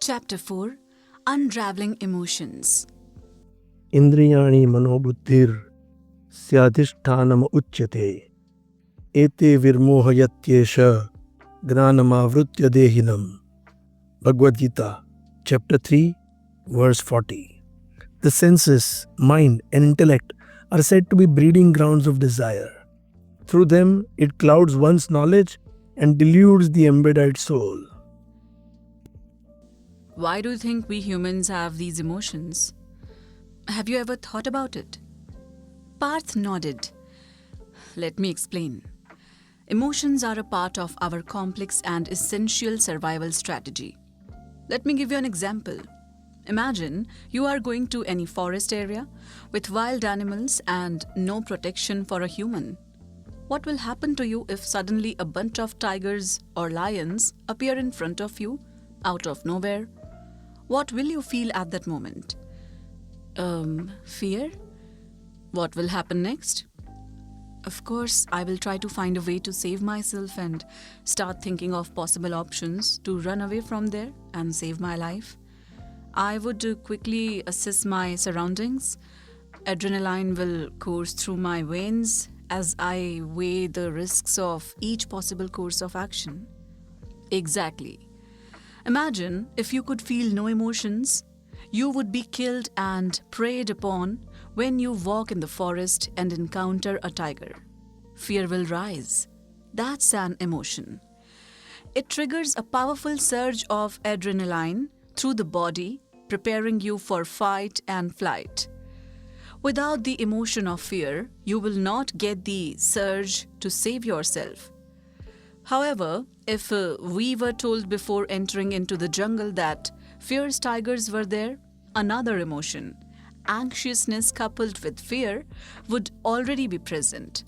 Chapter 4 Unraveling Emotions. Indriyani manobuddhir syadhishthanam uchyate ete virmohayatyesha gnanamavritya dehinam. Bhagwat Gita, Chapter 3, verse 40. The senses, mind and intellect are said to be breeding grounds of desire. Through them, it clouds one's knowledge and deludes the embodied soul. Why do you think we humans have these emotions? Have you ever thought about it? Parth nodded. Let me explain. Emotions are a part of our complex and essential survival strategy. Let me give you an example. Imagine you are going to any forest area with wild animals and no protection for a human. What will happen to you if suddenly a bunch of tigers or lions appear in front of you out of nowhere? What will you feel at that moment? Fear? What will happen next? Of course, I will try to find a way to save myself and start thinking of possible options to run away from there and save my life. I would quickly assess my surroundings. Adrenaline will course through my veins as I weigh the risks of each possible course of action. Exactly. Imagine if you could feel no emotions, you would be killed and preyed upon when you walk in the forest and encounter a tiger. Fear will rise. That's an emotion. It triggers a powerful surge of adrenaline through the body, preparing you for fight and flight. Without the emotion of fear, you will not get the surge to save yourself. However, if we were told before entering into the jungle that fierce tigers were there, another emotion, anxiousness coupled with fear, would already be present.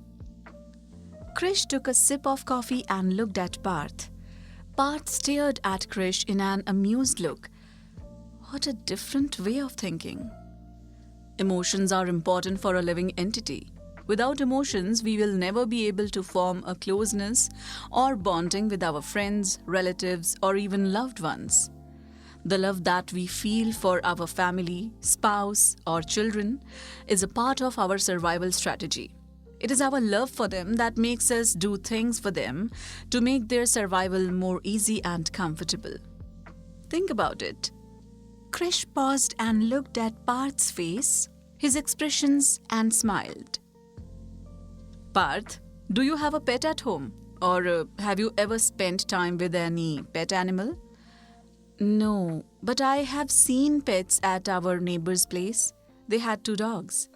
Krish took a sip of coffee and looked at Parth. Parth stared at Krish in an amused look. What a different way of thinking. Emotions are important for a living entity. Without emotions, we will never be able to form a closeness or bonding with our friends, relatives, or even loved ones. The love that we feel for our family, spouse, or children is a part of our survival strategy. It is our love for them that makes us do things for them to make their survival more easy and comfortable. Think about it. Krish paused and looked at Parth's face, his expressions, and smiled. Parth, do you have a pet at home? Or have you ever spent time with any pet animal? No, but I have seen pets at our neighbor's place. They had 2 dogs.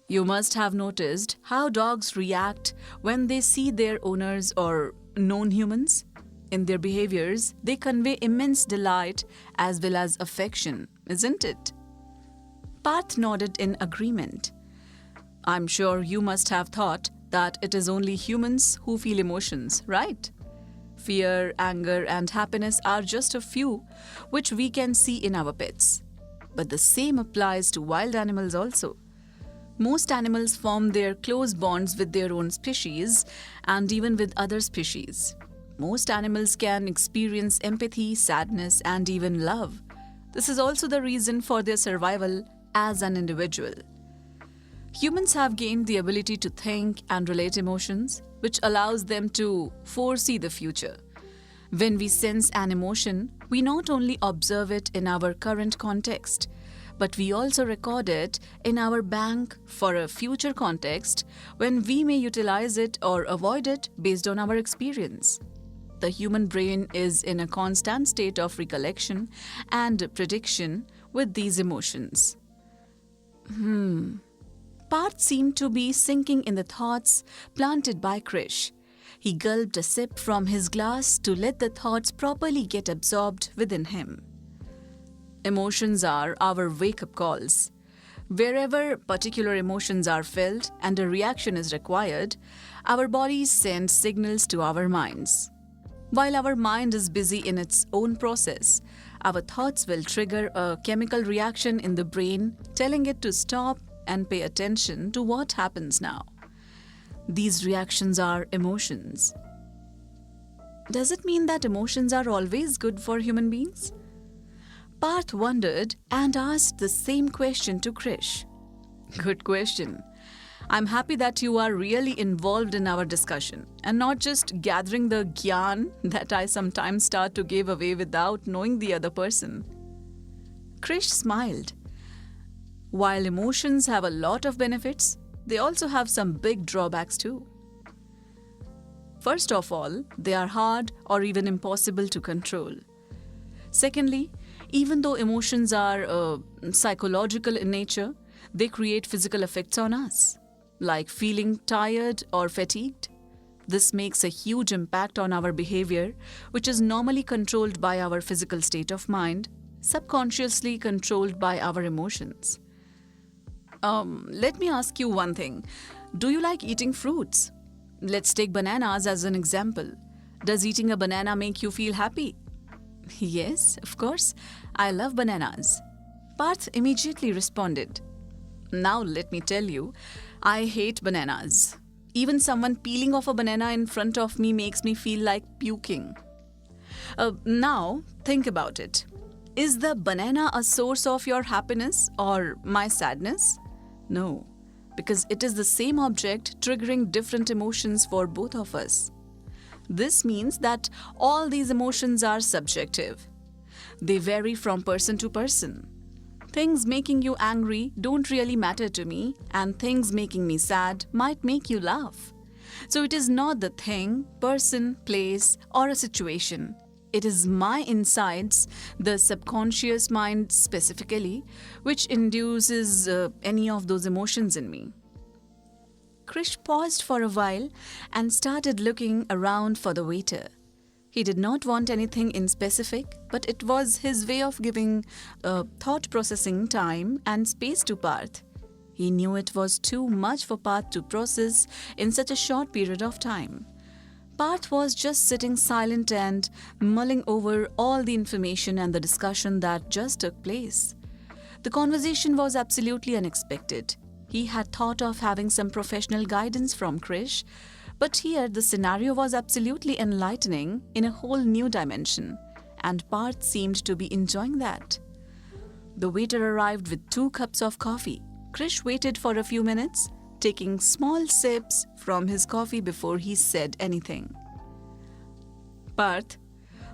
You must have noticed how dogs react when they see their owners or known humans. In their behaviors, they convey immense delight as well as affection, isn't it? Parth nodded in agreement. I'm sure you must have thought that it is only humans who feel emotions, right? Fear, anger, and happiness are just a few which we can see in our pets. But the same applies to wild animals also. Most animals form their close bonds with their own species and even with other species. Most animals can experience empathy, sadness, and even love. This is also the reason for their survival as an individual. Humans have gained the ability to think and relate emotions, which allows them to foresee the future. When we sense an emotion, we not only observe it in our current context, but we also record it in our bank for a future context when we may utilize it or avoid it based on our experience. The human brain is in a constant state of recollection and prediction with these emotions. Parth seemed to be sinking in the thoughts planted by Krish. He gulped a sip from his glass to let the thoughts properly get absorbed within him. Emotions are our wake-up calls. Wherever particular emotions are felt and a reaction is required, our bodies send signals to our minds. While our mind is busy in its own process, our thoughts will trigger a chemical reaction in the brain telling it to stop and pay attention to what happens now. These reactions are emotions. Does it mean that emotions are always good for human beings? Parth wondered and asked the same question to Krish. Good question. I'm happy that you are really involved in our discussion and not just gathering the gyan that I sometimes start to give away without knowing the other person. Krish smiled. While emotions have a lot of benefits, they also have some big drawbacks too. First of all, they are hard or even impossible to control. Secondly, even though emotions are psychological in nature, they create physical effects on us, like feeling tired or fatigued. This makes a huge impact on our behavior, which is normally controlled by our physical state of mind, subconsciously controlled by our emotions. Let me ask you one thing. Do you like eating fruits? Let's take bananas as an example. Does eating a banana make you feel happy? Yes, of course. I love bananas. Parth immediately responded. Now let me tell you, I hate bananas. Even someone peeling off a banana in front of me makes me feel like puking. Now, think about it. Is the banana a source of your happiness or my sadness? No, because it is the same object triggering different emotions for both of us. This means that all these emotions are subjective. They vary from person to person. Things making you angry don't really matter to me, and things making me sad might make you laugh. So it is not the thing, person, place, or a situation. It is my insides, the subconscious mind specifically, which induces any of those emotions in me. Krish paused for a while and started looking around for the waiter. He did not want anything in specific, but it was his way of giving thought processing time and space to Parth. He knew it was too much for Parth to process in such a short period of time. Parth was just sitting silent and mulling over all the information and the discussion that just took place. The conversation was absolutely unexpected. He had thought of having some professional guidance from Krish, but here the scenario was absolutely enlightening in a whole new dimension, and Parth seemed to be enjoying that. The waiter arrived with 2 cups of coffee. Krish waited for a few minutes, taking small sips from his coffee before he said anything. Parth,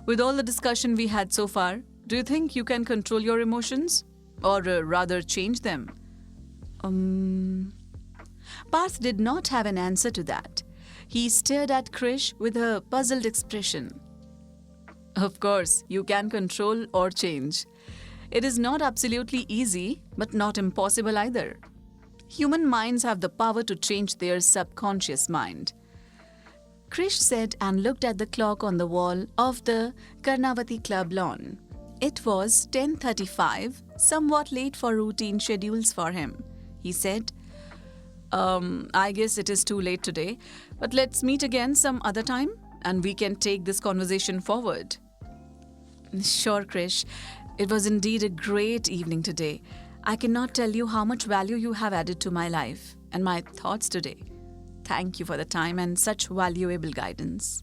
with all the discussion we had so far, do you think you can control your emotions? Or rather change them? Parth did not have an answer to that. He stared at Krish with a puzzled expression. Of course, you can control or change. It is not absolutely easy, but not impossible either. Human minds have the power to change their subconscious mind. Krish said and looked at the clock on the wall of the Karnavati Club lawn. It was 10:35, somewhat late for routine schedules for him. He said, I guess it is too late today, but let's meet again some other time and we can take this conversation forward. Sure, Krish. It was indeed a great evening today. I cannot tell you how much value you have added to my life and my thoughts today. Thank you for the time and such valuable guidance.